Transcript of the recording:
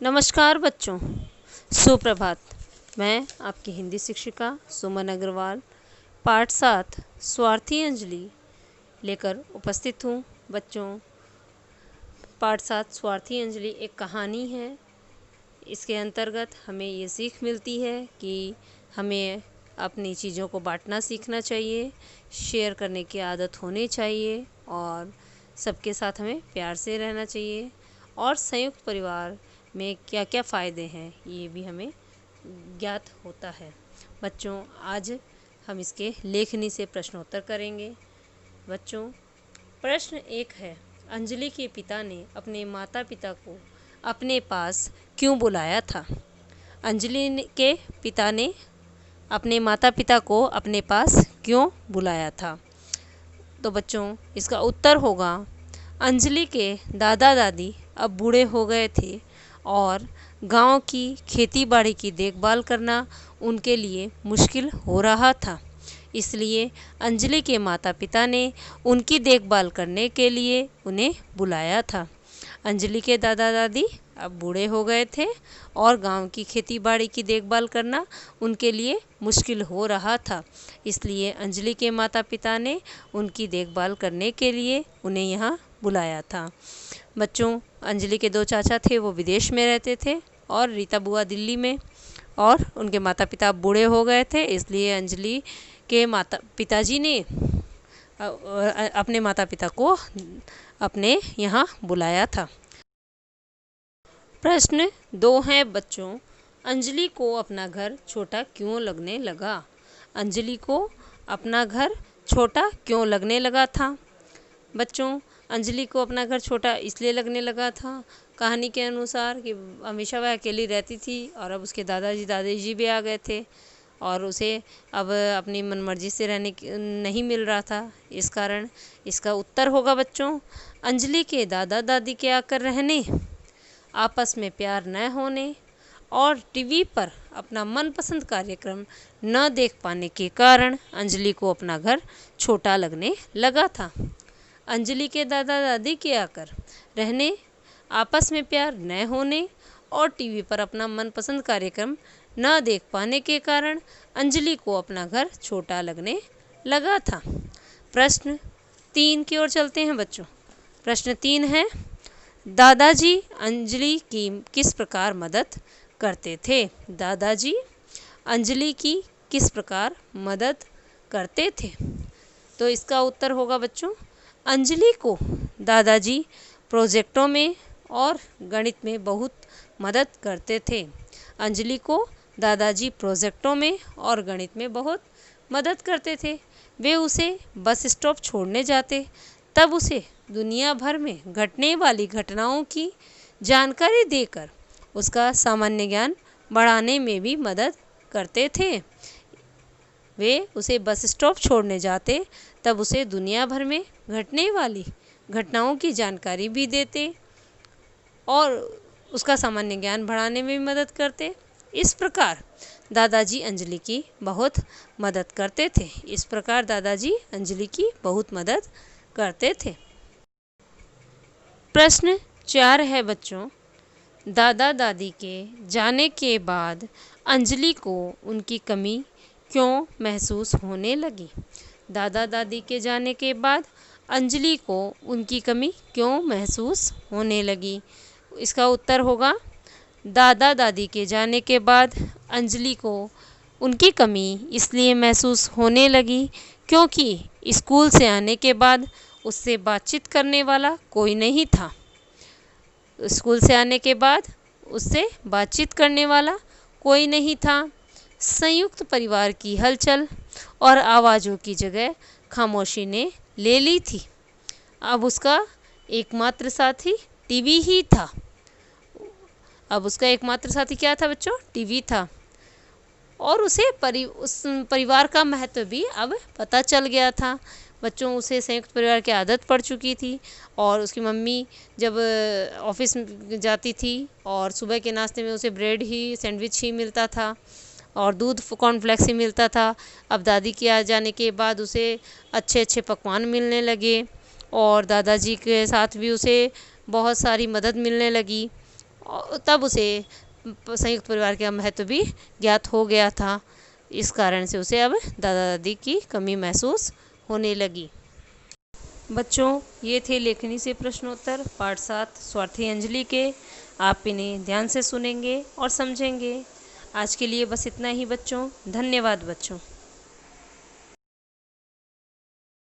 नमस्कार बच्चों, सुप्रभात। मैं आपकी हिंदी शिक्षिका सुमन अग्रवाल पाठ 7 स्वार्थी अंजलि लेकर उपस्थित हूँ। बच्चों, पाठ 7 स्वार्थी अंजलि एक कहानी है। इसके अंतर्गत हमें ये सीख मिलती है कि हमें अपनी चीज़ों को बांटना सीखना चाहिए, शेयर करने की आदत होनी चाहिए और सबके साथ हमें प्यार से रहना चाहिए। और संयुक्त परिवार में क्या क्या फ़ायदे हैं ये भी हमें ज्ञात होता है। बच्चों, आज हम इसके लेखनी से प्रश्नोत्तर करेंगे। बच्चों, प्रश्न 1 है, अंजलि के पिता ने अपने माता पिता को अपने पास क्यों बुलाया था? अंजलि के पिता ने अपने माता पिता को अपने पास क्यों बुलाया था? तो बच्चों, इसका उत्तर होगा, अंजलि के दादा दादी अब बूढ़े हो गए थे और गांव की खेती बाड़ी की देखभाल करना उनके लिए मुश्किल हो रहा था। इसलिए अंजलि के माता पिता ने उनकी देखभाल करने के लिए उन्हें बुलाया था। अंजलि के दादा दादी अब बूढ़े हो गए थे और गांव की खेती बाड़ी की देखभाल करना उनके लिए मुश्किल हो रहा था। इसलिए अंजलि के माता पिता ने उनकी देखभाल करने के लिए उन्हें यहाँ बुलाया था। बच्चों, अंजलि के 2 चाचा थे, वो विदेश में रहते थे और रीता बुआ दिल्ली में, और उनके माता पिता बूढ़े हो गए थे। इसलिए अंजलि के पिताजी ने अपने माता पिता को अपने यहाँ बुलाया था। प्रश्न 2 है बच्चों, अंजलि को अपना घर छोटा क्यों लगने लगा? अंजलि को अपना घर छोटा क्यों लगने लगा था? बच्चों, अंजलि को अपना घर छोटा इसलिए लगने लगा था, कहानी के अनुसार, कि हमेशा वह अकेली रहती थी और अब उसके दादाजी दादी भी आ गए थे और उसे अब अपनी मनमर्जी से रहने नहीं मिल रहा था। इस कारण इसका उत्तर होगा बच्चों, अंजलि के दादा दादी के आकर रहने, आपस में प्यार न होने और टीवी पर अपना मनपसंद कार्यक्रम न देख पाने के कारण अंजलि को अपना घर छोटा लगने लगा था। अंजलि के दादा दादी के आकर रहने, आपस में प्यार न होने और टीवी पर अपना मनपसंद कार्यक्रम न देख पाने के कारण अंजलि को अपना घर छोटा लगने लगा था। प्रश्न 3 की ओर चलते हैं बच्चों। प्रश्न 3 है, दादाजी अंजलि की किस प्रकार मदद करते थे? दादाजी अंजलि की किस प्रकार मदद करते थे? तो इसका उत्तर होगा बच्चों, अंजलि को दादाजी प्रोजेक्टों में और गणित में बहुत मदद करते थे। अंजलि को दादाजी प्रोजेक्टों में और गणित में बहुत मदद करते थे। वे उसे बस स्टॉप छोड़ने जाते, तब उसे दुनिया भर में घटने वाली घटनाओं की जानकारी देकर उसका सामान्य ज्ञान बढ़ाने में भी मदद करते थे। वे उसे बस स्टॉप छोड़ने जाते, तब उसे दुनिया भर में घटने वाली घटनाओं की जानकारी भी देते और उसका सामान्य ज्ञान बढ़ाने में भी मदद करते। इस प्रकार दादाजी अंजलि की बहुत मदद करते थे। इस प्रकार दादाजी अंजलि की बहुत मदद करते थे। प्रश्न 4 है बच्चों, दादा दादी के जाने के बाद अंजलि को उनकी कमी क्यों महसूस होने लगी? दादा दादी के जाने के बाद अंजलि को उनकी कमी क्यों महसूस होने लगी? इसका उत्तर होगा, दादा दादी के जाने के बाद अंजलि को उनकी कमी इसलिए महसूस होने लगी क्योंकि स्कूल से आने के बाद उससे बातचीत करने वाला कोई नहीं था। स्कूल से आने के बाद उससे बातचीत करने वाला कोई नहीं था। संयुक्त परिवार की हलचल और आवाज़ों की जगह खामोशी ने ले ली थी। अब उसका एकमात्र साथी टीवी ही था। अब उसका एकमात्र साथी क्या था बच्चों? टीवी था। और उसे उस परिवार का महत्व भी अब पता चल गया था। बच्चों, उसे संयुक्त परिवार की आदत पड़ चुकी थी और उसकी मम्मी जब ऑफिस जाती थी और सुबह के नाश्ते में उसे ब्रेड ही, सैंडविच ही मिलता था और दूध कॉर्नफ्लेक्स ही मिलता था। अब दादी के आ जाने के बाद उसे अच्छे अच्छे पकवान मिलने लगे और दादाजी के साथ भी उसे बहुत सारी मदद मिलने लगी तब उसे संयुक्त परिवार का महत्व भी ज्ञात हो गया था। इस कारण से उसे अब दादा दादी की कमी महसूस होने लगी। बच्चों, ये थे लेखनी से प्रश्नोत्तर पाठ 7 स्वार्थी अंजलि के। आप इन्हें ध्यान से सुनेंगे और समझेंगे। आज के लिए बस इतना ही बच्चों। धन्यवाद बच्चों।